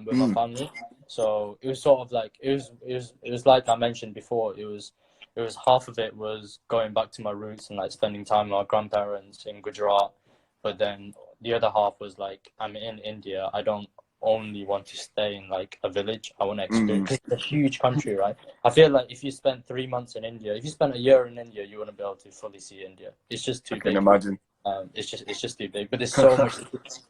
with my family. So it was sort of like it was like I mentioned before. It was half of it was going back to my roots and like spending time with my grandparents in Gujarat, but then the other half was like I'm in India. I don't only want to stay in like a village. I want to experience. It's a huge country, right? I feel like if you spend 3 months in India, if you spend a year in India, you wouldn't be able to fully see India. It's just too big. I can imagine. It's just too big. But there's so much.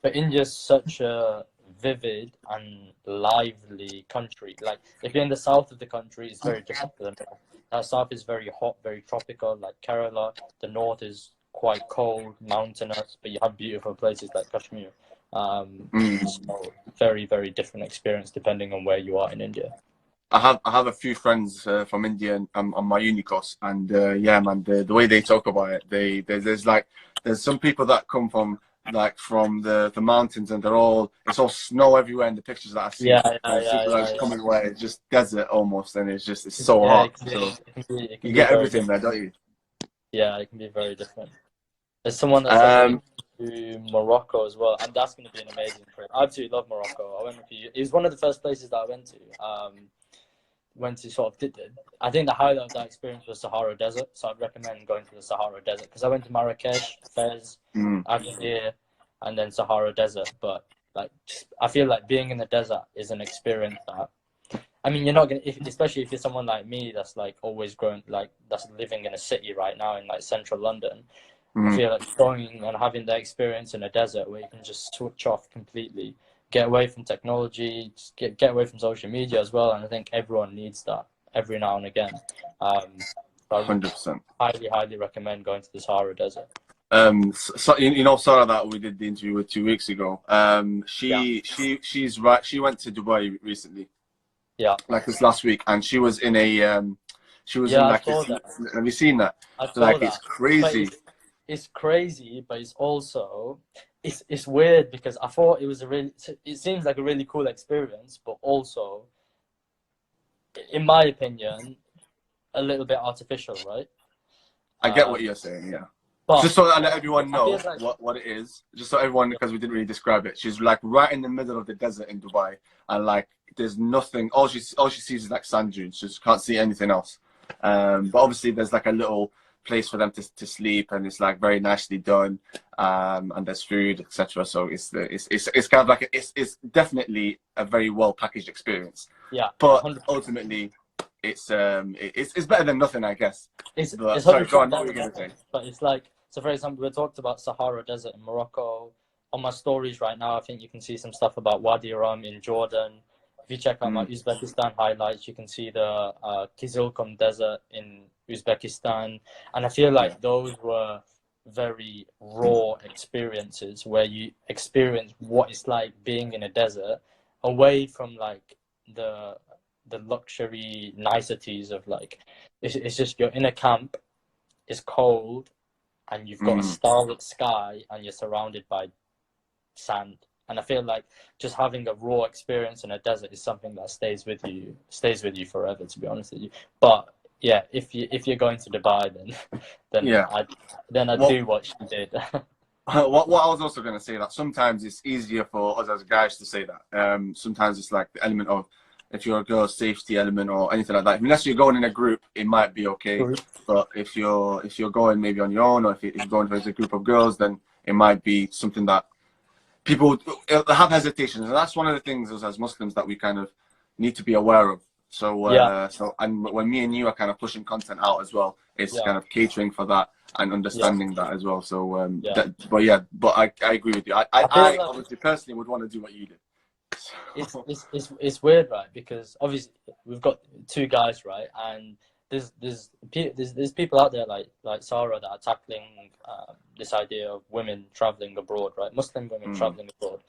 But India's such a vivid and lively country. Like if you're in the south of the country, it's very different to the north. The south is very hot, very tropical, like Kerala. The north is quite cold, mountainous, but you have beautiful places like Kashmir. So very, very different experience depending on where you are in India. I have a few friends from India on my uni course, and yeah, man, the way they talk about it, there's some people that come from the mountains, and it's all snow everywhere in the pictures that I see. Coming where it's just desert almost, and it's so hot. So you get everything there, don't you? Yeah, it can be very different. There's someone that's to Morocco as well, and that's going to be an amazing trip. I absolutely love Morocco. I went it was one of the first places that I went to. Sort of I think the highlight of that experience was Sahara Desert, so I'd recommend going to the Sahara Desert because I went to Marrakesh, Fez, Agadir, and then Sahara Desert. But like, I feel like being in the desert is an experience that, I mean, you're not gonna, especially if you're someone like me that's like always grown, like that's living in a city right now in like central London. I feel like going and having the experience in a desert where you can just switch off completely, get away from technology, just get away from social media as well. And I think everyone needs that every now and again. So 100%. Highly recommend going to the Sahara Desert. So, you know, Sarah that we did the interview with 2 weeks ago. She's right. She went to Dubai recently. Yeah. Like this last week, and she was in a she was in like have you seen that? It's crazy. It's crazy, but it's also it's weird because I thought it seems like a really cool experience, but also, in my opinion, a little bit artificial, right? I get what you're saying, yeah. But just so that I let everyone I know feel like what it is, just so everyone, because we didn't really describe it. She's like right in the middle of the desert in Dubai, and like there's nothing. All she sees is like sand dunes. She just can't see anything else. But obviously there's like a little place for them to sleep, and it's like very nicely done. And there's food, etc. So it's kind of like it's definitely a very well packaged experience. yeah, But 100%. ultimately, it's better than nothing, I guess. It's Sorry, go 100% on. What were you better, gonna say? but it's like, so for example, we talked about Sahara Desert in Morocco. On my stories right now, I think you can see some stuff about Wadi Rum in Jordan. If you check out my Uzbekistan highlights, you can see the Kizilkum Desert in Uzbekistan. And I feel like those were very raw experiences where you experience what it's like being in a desert, away from like the luxury niceties of like, it's just you're in a camp, it's cold, and you've got a starlit sky, and you're surrounded by sand. And I feel like just having a raw experience in a desert is something that stays with you forever, to be honest with you. But yeah, if you're going to Dubai, then I do what you did. What I was also going to say, that sometimes it's easier for us as guys to say that. Sometimes it's like the element of, if you're a girl, safety element or anything like that. Unless you're going in a group, it might be okay. But if you're going maybe on your own, or if you're going with a group of girls, then it might be something that people have hesitations, and that's one of the things as Muslims that we kind of need to be aware of. So and when me and you are kind of pushing content out as well, it's kind of catering for that and understanding that as well. So but I agree with you. I like, obviously personally would want to do what you did. It's weird, right? Because obviously we've got two guys, right? And there's people out there like Sarah that are tackling this idea of women traveling abroad, right? Muslim women traveling abroad.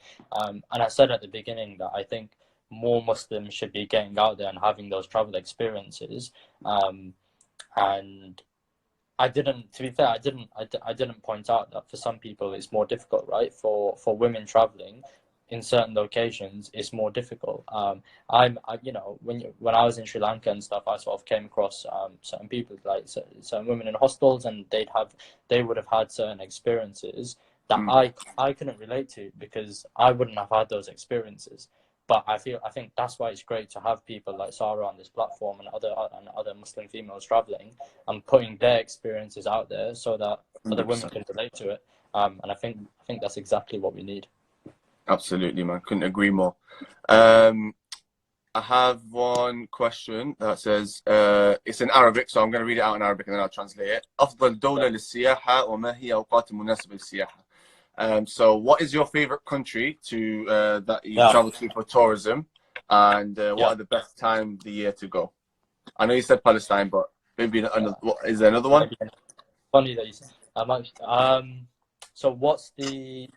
And I said at the beginning that I think more Muslims should be getting out there and having those travel experiences. And I didn't, to be fair, I didn't point out that for some people it's more difficult, right? For women traveling in certain locations, it's more difficult. You know, when I was in Sri Lanka and stuff, I sort of came across certain people, like certain women in hostels, and they would have had certain experiences that I couldn't relate to, because I wouldn't have had those experiences. But I think that's why it's great to have people like Sarah on this platform, and other Muslim females traveling and putting their experiences out there so that other women can relate to it. And I think that's exactly what we need. Absolutely, man. Couldn't agree more. I have one question that says, it's in Arabic, so I'm going to read it out in Arabic and then I'll translate it. أفضل دولة للسياحة وما هي أوقات المناسبة للسياحة. So what is your favorite country to that you travel to for tourism, and what are the best time of the year to go? I know you said Palestine, but maybe another, is there another one? Funny that you said. So what's the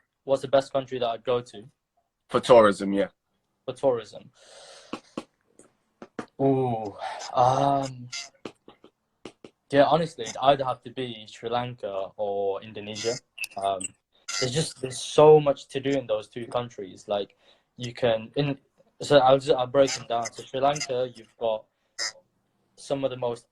best country that I'd go to? For tourism, yeah. For tourism. Ooh. Yeah, honestly, it'd either have to be Sri Lanka or Indonesia. There's so much to do in those two countries. Like, you can I'll break them down. So Sri Lanka, you've got some of the most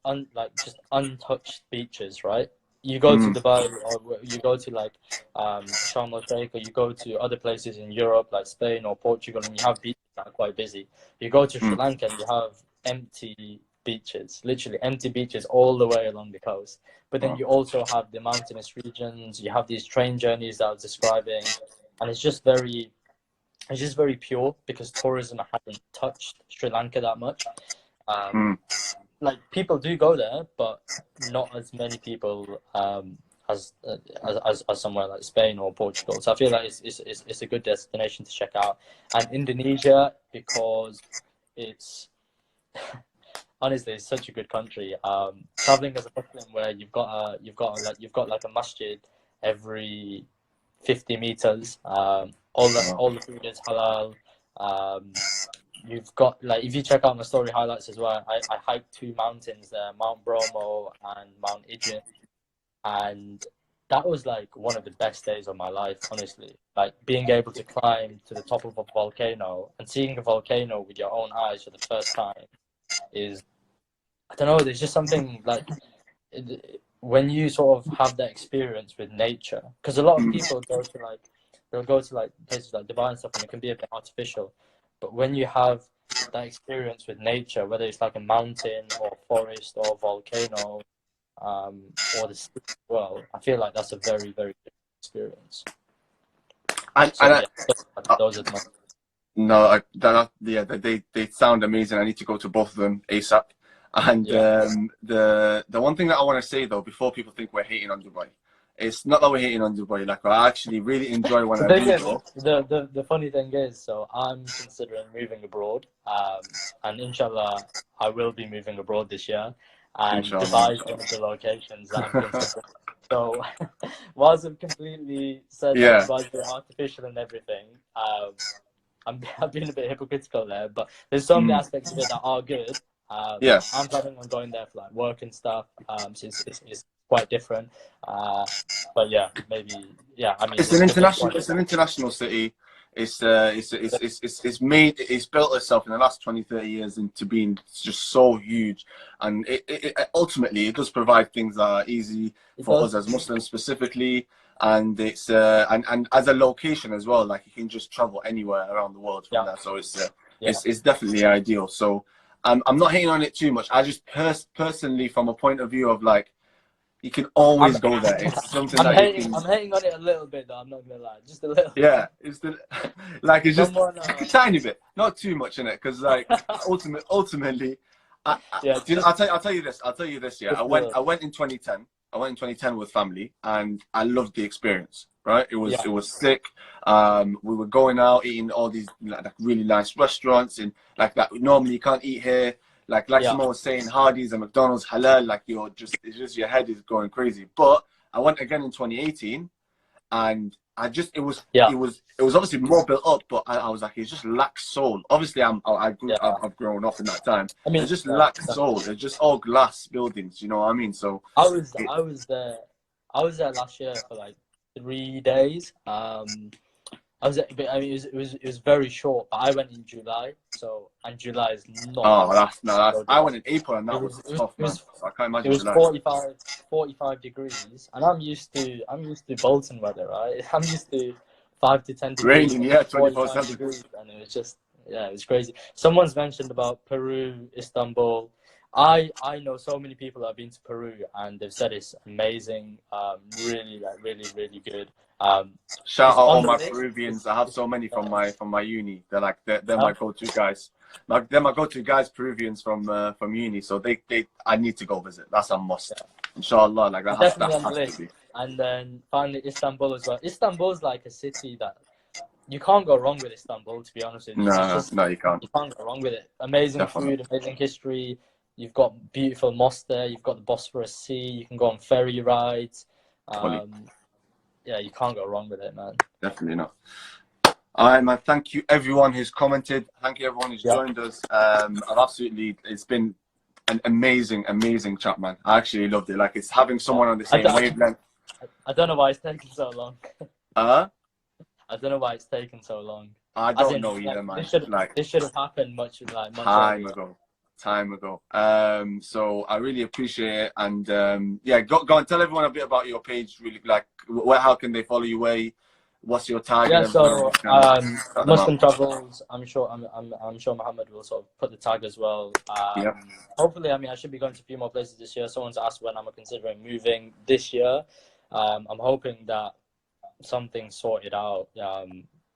untouched beaches, right? You go to Dubai, or you go to like Sharm el Sheikh, or you go to other places in Europe like Spain or Portugal, and you have beaches that are quite busy. You go to Sri Lanka and you have empty beaches, literally empty beaches all the way along the coast. But then you also have the mountainous regions, you have these train journeys that I was describing, and it's just very pure, because tourism hasn't touched Sri Lanka that much. Like, people do go there, but not as many people as somewhere like Spain or Portugal. So I feel like it's a good destination to check out. And Indonesia, because it's honestly, it's such a good country. Traveling as a Muslim, where you've got like a masjid every 50 meters. All the food is halal. You've got, like, if you check out my story highlights as well, I hiked 2 mountains there, Mount Bromo and Mount Idris, and that was like one of the best days of my life, honestly. Like, being able to climb to the top of a volcano and seeing a volcano with your own eyes for the first time is, I don't know, there's just something like, when you sort of have that experience with nature, because a lot of people go to like, they'll go to like places like Dubai and stuff, and it can be a bit artificial. But when you have that experience with nature, whether it's like a mountain or forest or volcano, or the sea as well, I feel like that's a very, very good experience. And, so, and yeah, those are my... No, they sound amazing. I need to go to both of them ASAP. And the one thing that I want to say though, before people think we're hating on Dubai, it's not that we're hating on Dubai. Like, I actually really enjoy when I do go. The funny thing is, so I'm considering moving abroad, and inshallah I will be moving abroad this year, and Inshallah. Dubai is one of the locations that I'm considering. So whilst I've completely said that Dubai is very artificial and everything, I've been a bit hypocritical there, but there's so many aspects of it that are good. I'm planning on going there for like work and stuff. So it's quite different. But yeah, maybe I mean, it's an international city. It's built itself in the last 20-30 years into being just so huge, and it ultimately it does provide things that are easy for us as Muslims specifically, and it's and as a location as well, like you can just travel anywhere around the world from there, so it's definitely ideal. So I'm not hating on it too much. I just personally, from a point of view of like, you can always go there. It's something I'm that hating on it a little bit though. I'm not gonna lie, just a little. Yeah, it's just a tiny bit, not too much in it, because like ultimately, I'll tell you this. Yeah, I went in 2010. I went in 2010 with family, and I loved the experience. Right, it was sick. We were going out eating all these like really nice restaurants and like that normally you can't eat here. Like someone was saying, Hardee's and McDonald's halal. Like it's just your head is going crazy. But I went again in 2018, and it was obviously more built up, but I was like, it just lacks soul. Obviously, I've grown up in that time. I mean, it just lacks soul. It's just all glass buildings. You know what I mean? So I was there last year for like 3 days. It was very short, but I went in July, and July is not. Oh, I went in April, and that was tough, man. I can't imagine. It was 45 degrees, and I'm used to Bolton weather, right? I'm used to 5 to 10 degrees. Raining, 24/7 degrees, and it was just it was crazy. Someone's mentioned about Peru, Istanbul. I know so many people that have been to Peru, and they've said it's amazing, really really good. Shout out all my Peruvians. I have so many from my uni. They're my go-to guys. They're my go-to guys, Peruvians from uni. So I need to go visit. That's a must. Inshallah, like that has to be. And then finally Istanbul as well. Istanbul's like a city that you can't go wrong with Istanbul, to be honest with you. No, you can't. You can't go wrong with it. Amazing food, amazing history. You've got beautiful mosques there. You've got the Bosphorus Sea. You can go on ferry rides. You can't go wrong with it, man. Definitely not. All right, man. Thank you, everyone who's commented. Thank you, everyone who's joined us. It's been an amazing chat, man. I actually loved it. Like, it's having someone on the same wavelength. I don't know why it's taken so long. I don't know why it's taken so long. I don't know either, man. This should have happened much time ago. So I really appreciate it, and go and tell everyone a bit about your page. Really, like, how can they follow you? What's your tag? So Muslim Travels. I'm sure Muhammad will sort of put the tag as well. Hopefully, I should be going to a few more places this year. Someone's asked when I'm considering moving this year. I'm hoping that something's sorted out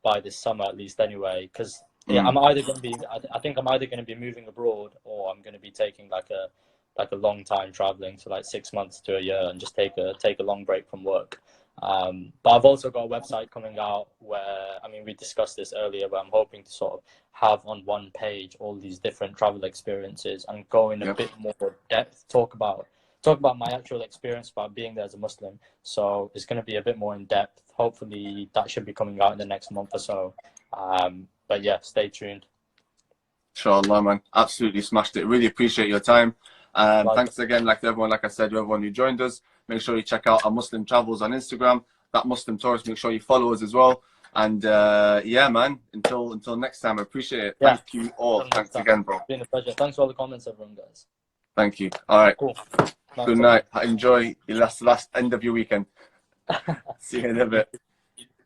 by this summer at least, anyway, because. I'm either going to be. I think I'm either going to be moving abroad, or I'm going to be taking like a long time traveling, so like 6 months to a year, and just take a long break from work. But I've also got a website coming out where we discussed this earlier, where I'm hoping to sort of have on one page all these different travel experiences and go in a bit more depth, talk about my actual experience about being there as a Muslim. So it's going to be a bit more in depth. Hopefully that should be coming out in the next month or so. But yeah, stay tuned. Inshallah, man. Absolutely smashed it. Really appreciate your time. Thanks again, like I said, to everyone who joined us. Make sure you check out our Muslim Travels on Instagram. That Muslim Tourist, make sure you follow us as well. And man, until next time, I appreciate it. Thank you all. Thanks again, bro. It's been a pleasure. Thanks for all the comments, everyone, guys. Thank you. All right. Cool. Good night. Enjoy your last end of your weekend. See you in a bit.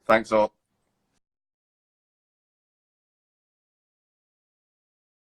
Thanks all.